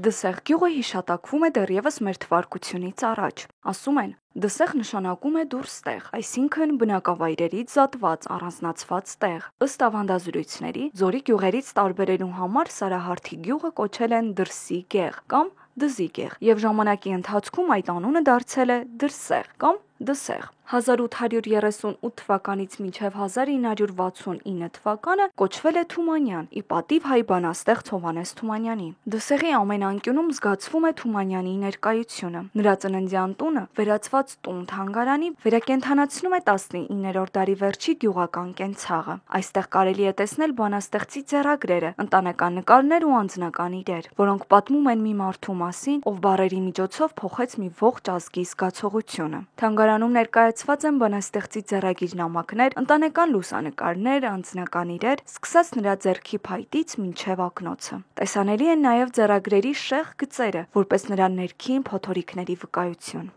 Դսեղ գյուղը հիշատակվում է դեռևս մեր թվարկությունից առաջ։ Ասում են, դսեղ նշանակում է դուրս տեղ, այսինքն բնակավայրերից զատված, առանձնացված տեղ։ Ըստ ավանդազրույցների, Ձորի գյուղերից տարբերելու համար Սարահարթի գյուղը կոչել են Դրսի գեղ կամ Դզի գեղ, եւ ժամանակի ընթացքում այդ անունը դարձել է Դրսեղ կամ Դսեղ։ 1838 թվականից մինչև 1969 թվականը կոչվել է Թումանյան՝ ի պատիվ հայ բանաստեղծ Հովհաննես Թումանյանի։ Դսեղի ամեն անկյունում զգացվում է Թումանյանի ներկայությունը։ Նրա ծննդյան տունը, վերածված տուն-թանգարանի, վերակենդանացնում է 19-րդ դարի վերջի գյուղական կենցաղը։ Այստեղ կարելի է տեսնել բանաստեղծի ձեռագրերը, ընտանեկան նկարներ ու անձնական իրեր, որոնք պատմում են մի մարդու մասին, ով բառերի միջոցով փոխեց մի ողջ ազգի զգացողությունը։ Թանգարանում ներկայացված են բանաստեղծի ձեռագիր նամակներ, ընտանեկան լուսանկարներ, անձնական իրեր, սկսած նրա ձեռքի փայտից մինչև ակնոցը։ Տեսանելի են նաև ձեռագրերի շեղ գծերը, որպես նրա ներքին փոթորիկների վկայություն։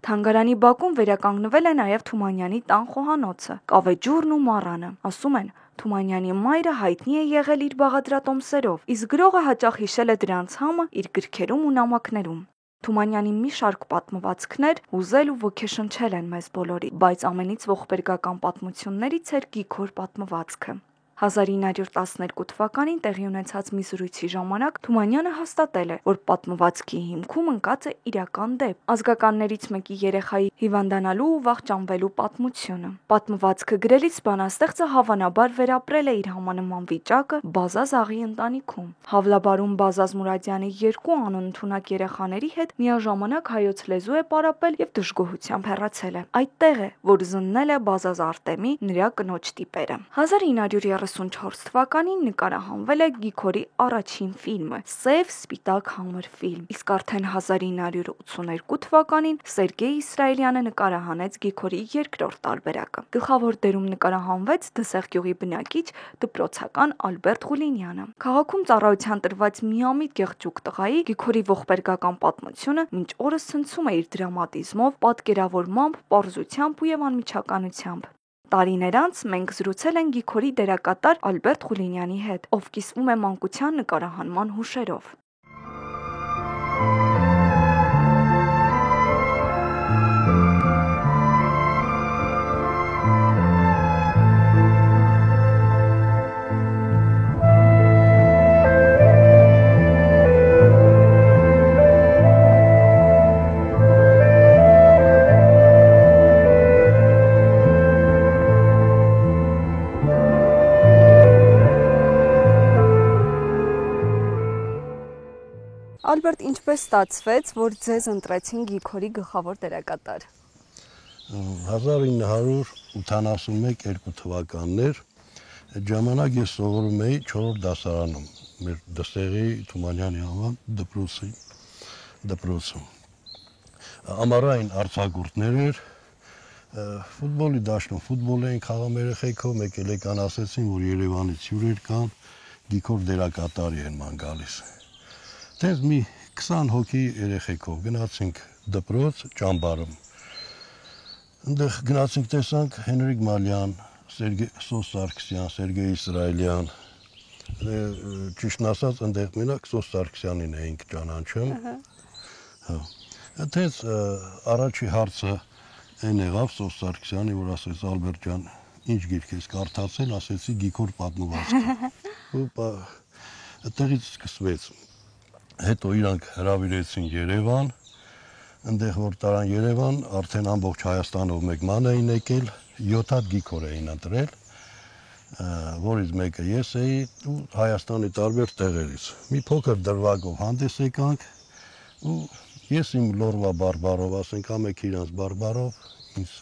Թանգարանի բակում վերականգնվել է նաև Թումանյանի տան խոհանոցը, կավեջուրն ու մառանը։ Ասում են, Թումանյանի մայրը հայտնի է եղել իր բաղադրատոմսերով, իսկ գրողը հաճախ հիշել է դրանց համը իր գրքերում ու նամակներում։ Թումանյանի մի շարք պատմվածքներ հուզել ու ոգեշնչել են մեզ բոլորի, բայց ամենից ողբերգական պատմություններից էր Գիգոր պատմվածքը։ 1912 թվականին տեղի ունեցած մի զրույցի ժամանակ Թումանյանը հաստատել է, որ պատմվածքի հիմքում ընկած է իրական դեպ՝ ազգականներից մեկի երեխայի հիվանդանալու ու վախճանվելու պատմությունը։ Պատմվածքը գրելիս բանաստեղծը հավանաբար վերապրել է իր համանման վիճակը Բազազ աղայի ընտանիքում։ Հավլաբարում Բազազ Մուրադյանի երկու անընդունակ երեխաների հետ միաժամանակ հայոց լեզու է պարապել եւ դժգոհությամբ հեռացել է։ Այդտեղ է, որ զննել է Բազազ Արտեմի նրա կնոջ տիպերը։ 1934 թվականին նկարահանվել է Գիգորի առաջին ֆիլմը՝ Սև սպիտակ համր ֆիլմ, իսկ արդեն 1982 թվականին Սերգեյ Իսրայելյանը նկարահանեց Գիգորի երկրորդ տարբերակը։ Գլխավոր դերում նկարահանվեց Դսեղ գյուղի բնակիչ դպրոցական Ալբերտ Ղուլինյանը։ Քաղաքում ծառայության տրված միամիտ գեղջուկ տղայի Գիգորի ողբերգական պատմությունը մինչ օրս ցնցում է իր դրամատիզմով, պատկերավորմամբ, պարզությամբ ու անմիջականությամբ։ Տարիներ անց մենք զրուցել ենք Գիգորի դերակատար Ալբերտ Ղուլինյանի հետ, ով կիսվում է մանկության նկարահանման հուշերով։ Ալբերտ, ինչպես ստացվեց, որ ձեզ ընտրեցին Գիգորի գլխավոր դերակատար։ 1981-2 թվականներ այդ ժամանակ ես սովորում էի 4-րդ դասարանում, մեր Դսեղի Թումանյանի անվան դպրոցում։ Ամառային արձակուրդներ էր, ֆուտբոլի դաշտում ֆուտբոլ էին խաղում երեխեքով, մեկ եկան ասեցին, որ Երևանից հյուրեր կան, Գիգոր դերակատարի են ման գալիս։ Դες մի 20 հոգի երեխեքով գնացինք դպրոց ճամբարում։ Այնտեղ գնացինք տեսանք Հենրիկ Մալյան, Սոս Սարգսյան, Սերգեյ Իսրայելյան։ Ճիշտն ասած, այնտեղ մենակ Սոս Սարգսյանին էինք ճանաչում։ Այդպես առաջի հարցը այն եղավ Սոս Սարգսյանի, որ ասեց Ալբերտ ջան, ինչ գիրք ես կարդացել, ասեցի Գիգոր պատմվածքը։ Այդտեղից սկսվեց։ Հետո իրանք հրավիրեցին Երևան, այնտեղ որ տարան Երևան, արդեն ամբողջ Հայաստանով մեկ ման էին եկել, 7 հատ Գիգոր էին ընտրել, որից մեկը ես էի ու Հայաստանի տարբեր տեղերից։ Մի փոքր դրվագով հանդես եկանք ու ես իմ լորվա բարբարով, ասենք ամեկ իրանց բարբարով, ինձ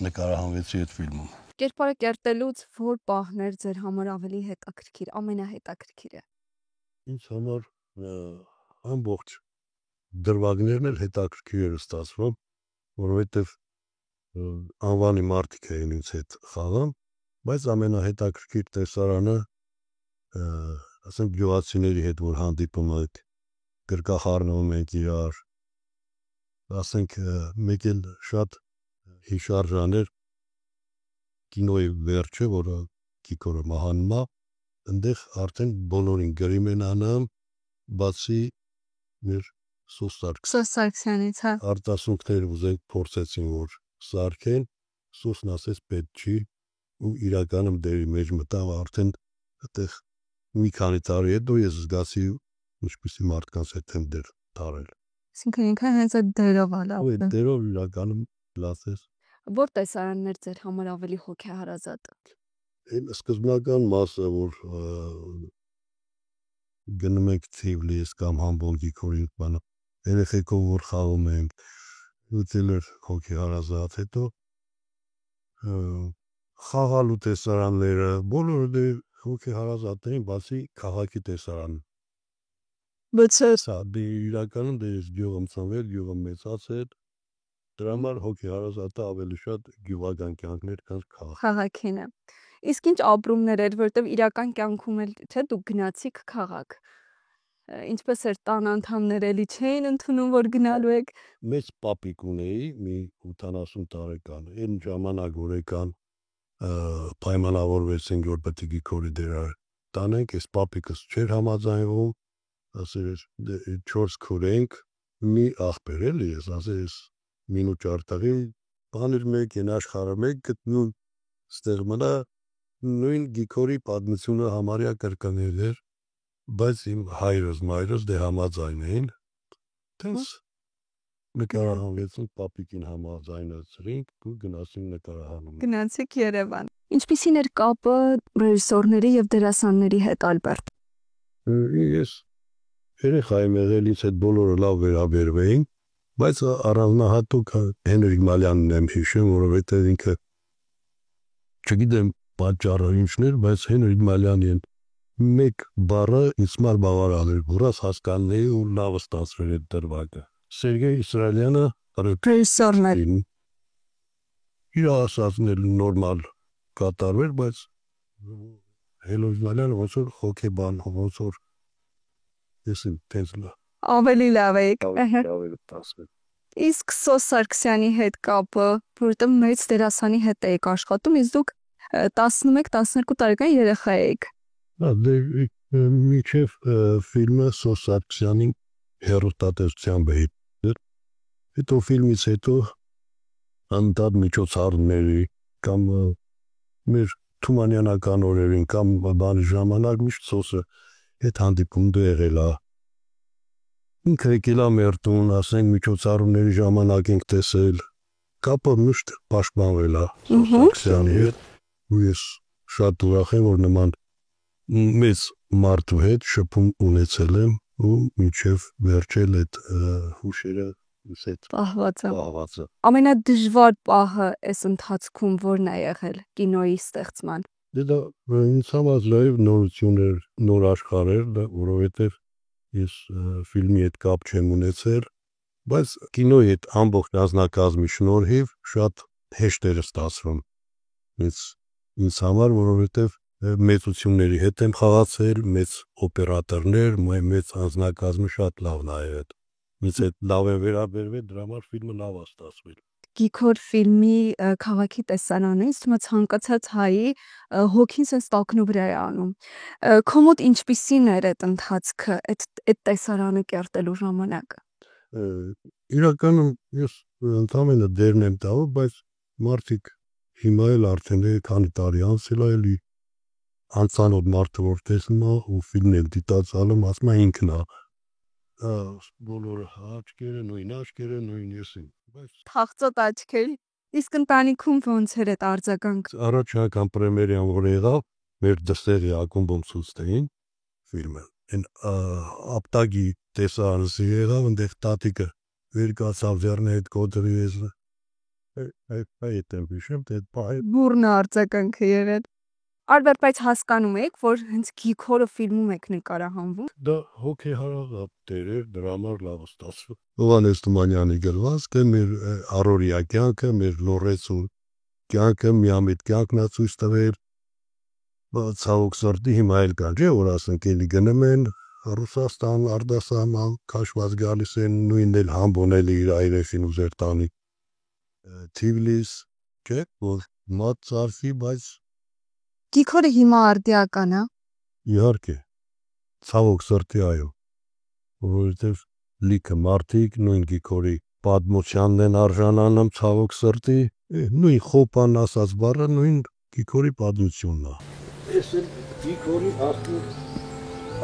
նկարահանվեցի այդ ֆիլմում։ Կերպարը կերտելուց որ պահն էր ձեր համար ավելի հետաքրքիր, ամենահետաքրքիրը։ Ինձ համար ամբողջ դրվագներն էլ հետաքրքիր էր ստացվում, որովհետև անվանի մարդիկ էին ինձ հետ խաղում, բայց ամենահետաքրքիր տեսարանը, ասենք գյուղացիների հետ որ հանդիպում ենք, գրկախառնվում ենք իրար, ասենք մեկ էլ շատ հիշարժան էր կինոյի վերջը, որը Կիկորը մահանում է, այնտեղ արդեն բոլորին գրիմ են անում, բացի մեր Սոսարքսյանից, հա։ Արտասունքներ ուզենք փորձեցին, որ սարքեն, Սոսն ասեց պետք չի, ու իրականում դերի մեջ մտավ արդեն այդտեղ մի քանի տարի հետո ես զգացի ինչպիսի մարդկանց հետ եմ դեր տարել։ Այսինքն ինքը հենց այդ դերով ալա։ Ու դերով իրականում լավ է։ Որ տեսարաններ ձեր համար ավելի հոգեհարազատ։ Այն սկզբնական մասը, որ գնում ենք Թիֆլիս կամ Համբուրգ Գիկորի բանը, երեխեքով որ խաղում ենք, ուտել էր հոգեհարազատ, հետո խաղալու տեսարանները, բոլորը հոգեհարազատ էին, բացի քաղաքի տեսարանը։ Բայց Դե իրականում դες գյուղը ծնվել, գյուղը մեծացել, դրա համար հոգեհարազատը ավելի շատ գյուղական կյանքներ կան քաղաքին է։ Իսկ ինչ ապրումներ էր, որտեվ իրական կյանքում էլ չէ դուք գնացիք քաղաք։ Ինչպես էր տան անդամները էլի չէին ընդունում, որ գնալու եք։ Մեծ պապիկ ունեի, մի 80 տարեկան, այն ժամանակ որ եկան պայմանավորվեցին, որ պետք է Գիկորի դերը տանենք, այս պապիկս չէր համաձայնվում, ասել էր 4 քուրենք, մի աղբեր էլի, ես ասել ես մինուտ արտաղի, բաներ մեկ, են աշխարհը մեկ գտնում, ստեղ մնա նույն Գիկորի պատմությունը համարյա կրկնել էր, բայց իմ հայրս, մայրս դե համաձայն էին, տենց նկարահանվեցին, պապիկին համաձայնեցրինք ու գնացինք նկարահանում։ գնացիք Երևան։ Ինչպիսին էր կապը ռեժիսորների եւ դերասանների հետ, Ալբերտ։ Ես երեխա եմ եղելից այդ բոլորը լավ վերաբերվեին, բայց առանձնահատուկ Հենրիկ Մալյանն եմ հիշում, որովհետև ինքը չգիտեմ պատճառը ինչն էր, բայց Հենրիկ Մալյանին մեկ բառը ինձ համար բավարար էր, որս հասկանալի ու լավ ստացվել այդ դրվագը։ Սերգեյ Իսրայելյանը Ռեժիսորն էր։ իր ասածն էլ նորմալ կատարվել, բայց Հենրիկ Մալյանը ոնց որ հոգեբան, ոնց որ ես տենց Ավելի լավ եք։ ավելի տասը։ Իսկ Սոսարքսյանի հետ կապը, որտեղ մեծ դերասանի հետ եք աշխատում, իսկ դուք 11-12 տարեկան երեխա եք։ Դե միջև ֆիլմը Սոսարքսյանի հերոստատեսությամբ է։ Հետո ֆիլմից հետո անդադ միջոցառումների կամ մեր թումանյանական օրերին կամ բանի ժամանակ միշտ Սոսը հետ հանդիպում դու եղել է։ Ինքը եկել է մեր տուն, ասենք միջոցառումների ժամանակ ենք տեսել, կապը միշտ պաշտպանվել է Սոսարքսյանի հետ, ու ես շատ ուրախ եմ, որ նման մեծ մարդու հետ շփում ունեցել եմ ու մինչև վերջել այդ հուշերը Պահվածը։ Ամենադժվար պահը այս ընթացքում որն է եղել կինոյի ստեղծման։ Դա ինձ համար լավ նորություն էր, նոր աշխարհ էր, որովհետև ես ֆիլմի հետ կապ չեմ ունեցել, բայց կինոյի հետ ամբողջ անձնակազմի շնորհիվ շատ հեշտ էր ստացվում։ Ինձ համար, որովհետև մեծությունների հետ եմ խաղացել, մեծ օպերատորներ, մեծ անձնակազմը շատ լավն է այդ։ Ինձ այդ լավ է վերաբերվել, դրա համար ֆիլմը լավ է ստացվել։ Գիկոր ֆիլմի քաղաքի տեսարանից թվում է ցանկացած հայի հոգին sense տակնու վրա է անում։ Քո մոտ ինչպիսին էր այդ ընթացքը, այդ տեսարանը կերտելու ժամանակը։ Իրականում ես ընդամենը դերն եմ տալու, բայց մարդիկ հիմա էլ արդեն քանի տարի անցել է էլի անցանոթ մարդը որ տեսնում է ու ֆիլմն էլ դիտացալում, ասում է ինքն է։ Բոլորը աչքերը նույն եսին, բայց Թաղծոտ աչքեր։ Իսկ ընտանիքում ոնց էր այդ արձագանքը։ Առաջնական պրեմիերան որ եղավ, մեր դստերի ակումբում ցույց տային ֆիլմը։ Այն ապտագի տեսարանս եղավ, այնտեղ տատիկը վեր կացավ ձեռնի հետ կոտրվեց։ Այդ եմ հիշում, այդ բայ։ Բուրն արձագանքը եղել։ Ալբերտ, բայց հասկանում եք, որ հենց Գիկորը ֆիլմում եք նկարահանվում։ Դա հոգեհարազատ դեր էր, դրա համար լավ ստացվում։ Հովհաննես Թումանյանի գրվածքը մեր առօրյա կյանքը, մեր լոռեցու կյանքը միամիտ կյանքն է ցույց տվել։ Ցավոք սրտի հիմա էլ կան, չէ՞ որ ասենք էլի գնում են Ռուսաստան, արտասահման քաշված գալիս են նույնն էլ համբոնել իր այրեխին ուզեր տանի Թիվլիս, չէ, որ մատ ծարվի, բայց Գիքորը հիմա արդիական է։ իհարկե ցավոք սրտի այո, որովհետև լիքը մարդիկ նույն Գիքորի պատմությանն են արժանանում ցավոք սրտի, նույն խոպան ասած բառը նույն Գիքորի պատմությունն է։ Ես էլ Գիքորի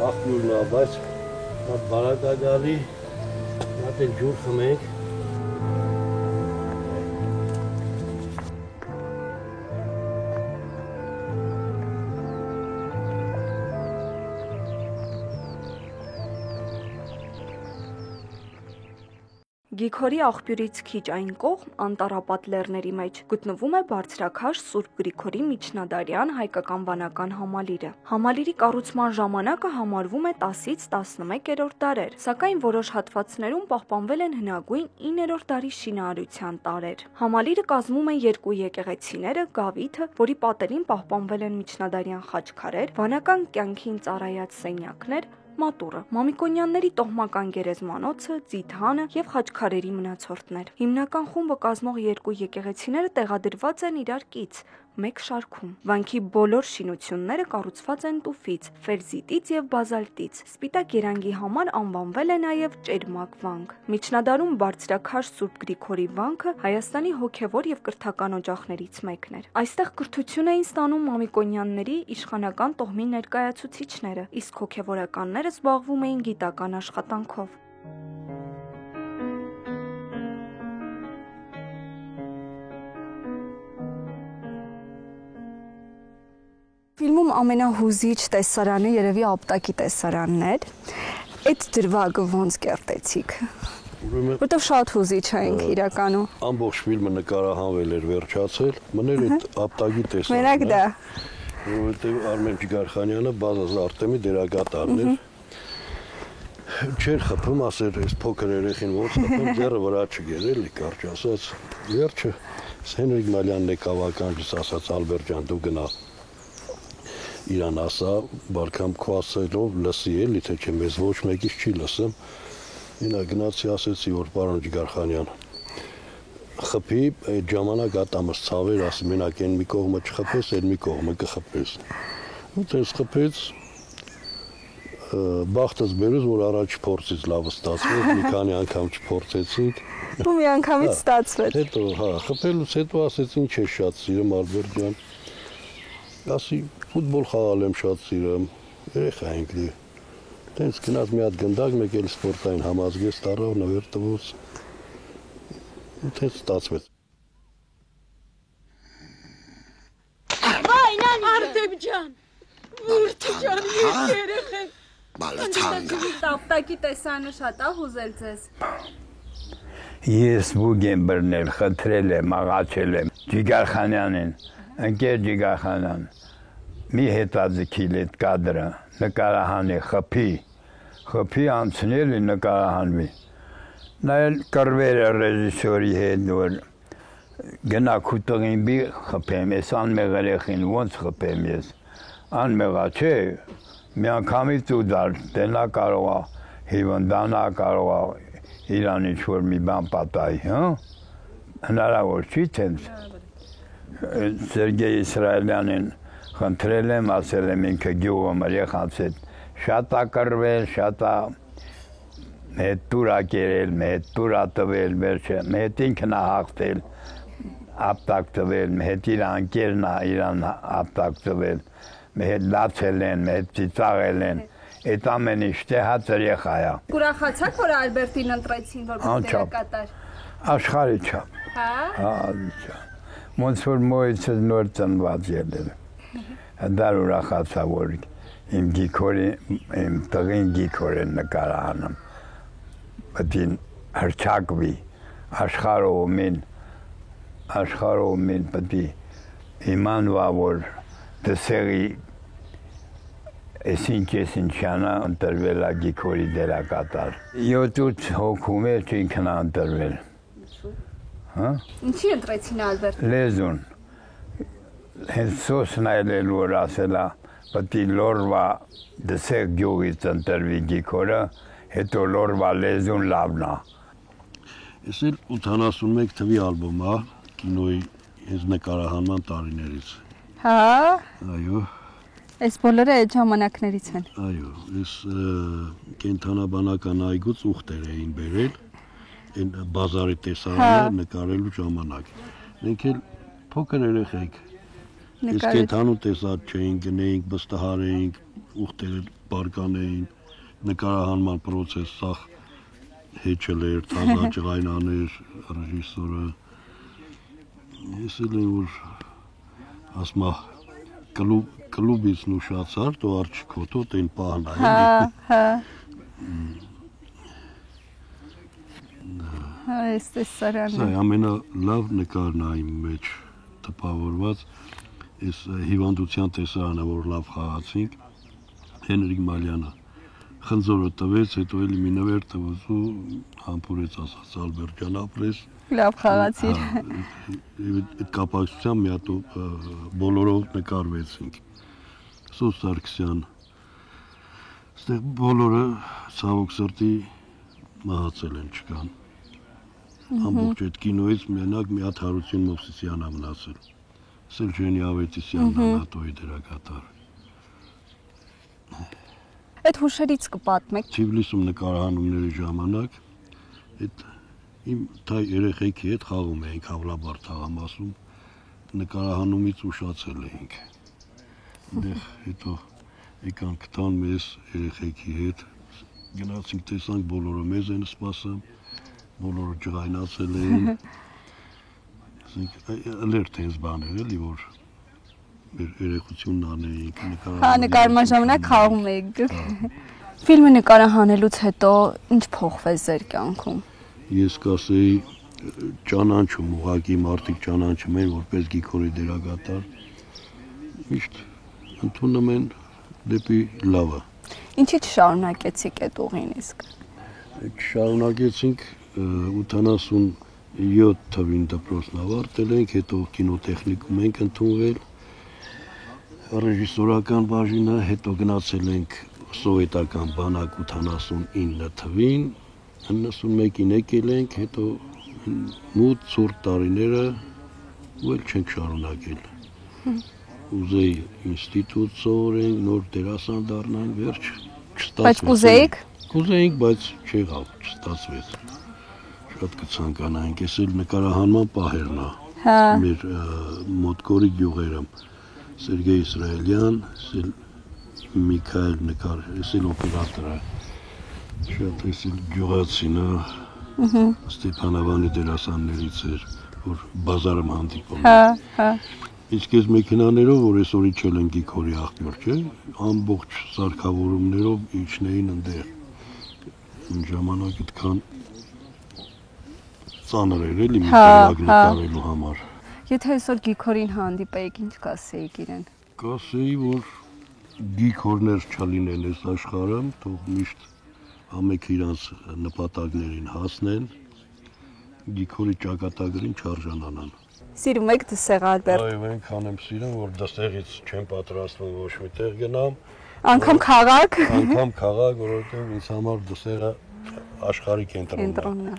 աղբյուրն է, բայց բարակագալի նա դեն ջուր խմենք։ Գիքորի աղբյուրից քիչ այն կողմ անտառապատ լեռների մեջ գտնվում է բարձրաքաշ Սուրբ Գրիգորի միջնադարյան հայկական վանական համալիրը։ Համալիրի կառուցման ժամանակը համարվում է 10-ից 11-րդ դարեր, սակայն որոշ հատվածներում պահպանվել են հնագույն 9-րդ դարի շինարարության տարրեր։ Համալիրը կազմում են երկու եկեղեցիները, գավիթը, որի պատերին պահպանվել են միջնադարյան խաչքարեր, վանական կյանքին ծառայած սենյակներ, մատուռը, Մամիկոնյանների տոհմական գերեզմանոցը, ձիթանը եւ խաչքարերի մնացորդներ։ Հիմնական խումբը կազմող երկու եկեղեցիները տեղադրված են իրար կից, մեկ շարքում։ Վանքի բոլոր շինությունները կառուցված են տուֆից, ֆերզիտից եւ բազալտից։ Սպիտակ երանգի համար անվանվել է նաեւ Ճերմակ վանք։ Միջնադարում բարձրաքաշ Սուրբ Գրիգորի վանքը Հայաստանի հոգեվոր եւ կրթական օջախներից մեկն էր։ Այստեղ կրթություն էին ստանում Մամիկոնյանների իշխանական տոհմի ներկայացուցիչները, իսկ հոգեվորականները զբաղվում էին գիտական աշխատանքով։ Ֆիլմում ամենահուզիչ տեսարանը երևի ապտակի տեսարանն էր։ Այդ դրվագը ոնց կերտեցիք։ Որտեվ շատ հուզիչ էինք իրականում։ Ամբողջ ֆիլմը նկարահանվել էր, վերջացել, մներ այդ ապտակի տեսարանը։ Մենակ դա։ Որովհետև Արմեն Ջիգարխանյանը Բազազ Արտեմի դերակատարն էր։ Չէր խփում, ասեր, այս փոքր երեխին ոնց խփում, ձեռը վրա չգերել, կարճ ասած։ Վերջը Հենրիկ Մալյանն եկավ ականջից ասաց Ալբերտ ջան, դու գնա իրան ասա, բարգամ քո ասելով լսի էլի, թե չէ մեզ ոչ մեկից չի լսեմ։ Ինա գնացի ասեցի, որ պարոն Ջիգարխանյան խփի, այդ ժամանակ ատամս ցավեր, ասի մենակ այն մի կողմը չխփես, այդ մի կողմը կխփես։ Ու տես խփեց, բախտս բերուց, որ առաջ փորձից լավը ստացվեց, մի քանի անգամ չփորձեցինք։ Ու մի անգամից ստացվեց։ Հետո, հա, խփելուց հետո ասեց ինչ է շատ սիրում Ալբերտ ջան։ Ասի ֆուտբոլ խաղալ եմ շատ սիրում, երեխա ենք դի։ Տենց գնաց մի հատ գնդակ, մեկ էլ սպորտային համազգեստ առավ, նվեր տվեց։ Ու տենց ստացվեց։ Վայ, նանի Արտեմ ջան, ուրթի ջան, երեխա։ Բալաթանգա։ Ապտակի տեսարանը շատ է հուզել ձեզ։ Ես բուգ եմ բռնել, խնդրել եմ, աղաչել եմ Ջիգարխանյանին, ընկեր Ջիգարխանյան, մի հետաձգիլ այդ կադրը, նկարահանի, խփի անցնել ու նկարահանվի։ Նա էլ կռվեր է ռեժիսորի հետ, որ գնա քու տղին բի խփեմ, ես անմեղ երեխին ոնց խփեմ ես, անմեղա չէ, մի անգամից ու դար, դենա կարող է, հիվանդանա կարող է, իրան ինչ-որ մի բան պատայի, հնարավոր չի տենց։ Սերգեյ Իսրայելյանին խնդրել եմ, ասել եմ ինքը գյուղում երեխանց հետ շատ է կռվել, շատ է հետ տուր է կերել, հետ տուր է տվել, վերջը, հետ ինքն է հաղթել, ապտակ տվել, հետ իր անկերն է իրան ապտակ տվել, հետ լացել են, հետ ծիծաղել են, այդ ամեն ինչ տեղած երեխա է։ Ուրախացաք, որ Ալբերտին ընտրեցին որպես դերակատար։ Աշխարհի չափ։ Հա, ոնց որ մոյցս նոր ծնված ելել։ Դա ուրախացա, որ իմ Գիքորի, իմ տղին Գիքորին նկարահանում։ Պետք է հրճակվի աշխարհում պետք է իմանվա, որ դսեղի Այսինչյանա ընտրվել է Գիքորի դերակատար։ 7-8 հոգում էր ինքն է ընտրվել։ Ինչի ընտրեցին Ալբերտ։ Լեզուն։ Հենց սոսն այլել որ ասել է, Պատի լորվա դսեղ գյուղից ընտրվի գիքորը, հետո լորվա լեզուն լավնա։ Ես էլ 81 թվի ալբոմ է, կինոյի հենց նկարահանման տարիներից։ Հա։ Այո։ Այս բոլորը այդ ժամանակներից են։ Այո, ես կենթանաբանական այգուց ուխտեր էին բերել, այն բազարի տեսարանը նկարելու ժամանակ։ Մենք էլ փոքր երեխեք։ Ես կենթանու տեսած չէինք, գնեինք, վստահարեինք, ուխտերը բարկանեին, նկարահանման process սախ հեչել էր, թազա ջղայնաներ, ռեժիսորը։ Ես էլ եմ որ ասմա կլուբից նուշացար, то արչքոտո տեն պահնա։ Հա։ Այս տեսարանը։ Սա ամենալավ նկարն է իմ մեջ տպավորված, այս հիվանդության տեսարանը, որ լավ խաղացինք, Հենրիկ Մալյանը խնձորը տվեց, հետո էլի մի նվեր տվեց ու համբուրեց ասաց Ալբերտ ջան ապրես։ Լավ խաղացիր։ Այդ կապակցությամբ մի հատ բոլորով նկարվեցինք։ Սոս Սարգսյան։ Այստեղ բոլորը ցավոք սրտի մահացել են չկան։ Ամբողջ այդ կինոից մենակ մի հատ Հարություն Մովսիսյանը մնացել։ Սելջենի Ավետիսյանն ՆԱՏՕ-ի դերակատար։ Այդ հուշերից կպատմեք։ Թիֆլիսում նկարահանումների ժամանակ այդ իմ թայ երեխեքի հետ խաղում էինք Հավլաբար թաղամասում, նկարահանումից ուշացել էինք։ Այնտեղ հետո եկանք գտան մեզ երեխեքի հետ, գնացինք տեսանք բոլորը մեզ են սպասում, բոլորը ջղայնացել էին։ Ասենք ալերտ են զբաներ էլի որ մեր երեխությունն անեինք նկարահանումից։ Հա, նկարման ժամանակ խաղում էիք։ Ֆիլմը նկարահանելուց հետո ինչ փոխվեց ձեր կյանքում։ Ես կասեի ճանաչում ուղղակի մարդիկ ճանաչում են որպես Գիգորի դերակատար միշտ ընդունում են դեպի լավը։ Ինչի՞ չշարունակեցիք այդ ուղին իսկ։ Շարունակեցինք 87 թվին դպրոցն ավարտել ենք, հետո կինոտեխնիկում ենք ընդունվել ռեժիսորական բաժինը, հետո գնացել ենք սովետական բանակ 89 թվին 91-ին եկել ենք, հետո մութ ցուրտ տարիները ու էլ չենք շարունակել։ Ուզեի ինստիտուտ սովորենք, նոր դերասան դառնանք, վերջ չստացվեց։ Բայց կուզեիք։ Կուզեինք, բայց չեղավ, չստացվեց։ Շատ կցանկանայինք, ես էլ նկարահանման պահերն է։ Հա։ Մեր մոտկորի գյուղերը Սերգեյ Իսրայելյան, Միքայել նկար, ես էլ օպերատոր եմ։ Շատ ես էլ գյուղացին, Ստեփանավանի դերասաններից էր, որ բազարում հանդիպում։ Հա։ Իսկ ես մեքենաներով, որ այսօր իջել են Գիգորի աղբյուր, չէ, ամբողջ սարքավորումներով իջնեին ընդեղ։ Այն ժամանակ այդքան ծանր էր էլի մի տեղ նկարելու համար։ Եթե այսօր Գիգորին հանդիպեիք, ինչ կասեիք իրեն։ Կասեի, որ Գիգորներ չլինեն այս աշխարհում, թող միշտ ամենք իրանց նպատակներին հասնեն, Գիգորի ճակատագրին չարժանանան։ Սիրում եք դսեղ Ալբերտ։ Այո, այնքան եմ սիրում, որ դստեղից չեմ պատրաստվում ոչ մի տեղ գնամ։ Անկամ քաղաք։ Անկամ քաղաք, որովհետև ինձ համար դստեղը աշխարհի կենտրոնն է։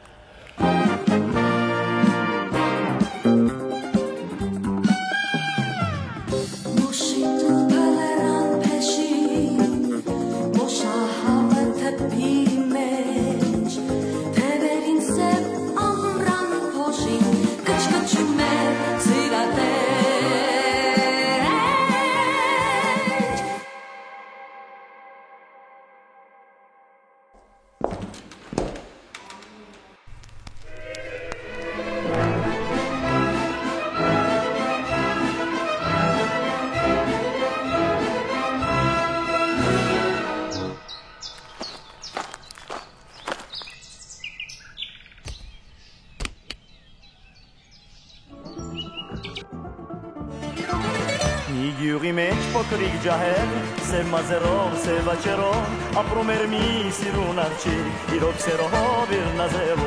Գյուղի մեջ փոքրիկ ջահել, սև մազերով, սև աչերով, ապրում էր մի սիրուն աղջիկ, իրոք սերով իր նազերով։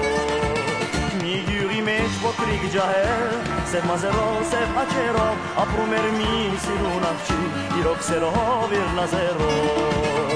Մի գյուղի մեջ փոքրիկ ջահել Սև մազերով, սև աչերով ապրում էր մի սիրուն աղջիկ իրոք սերով իր նազերով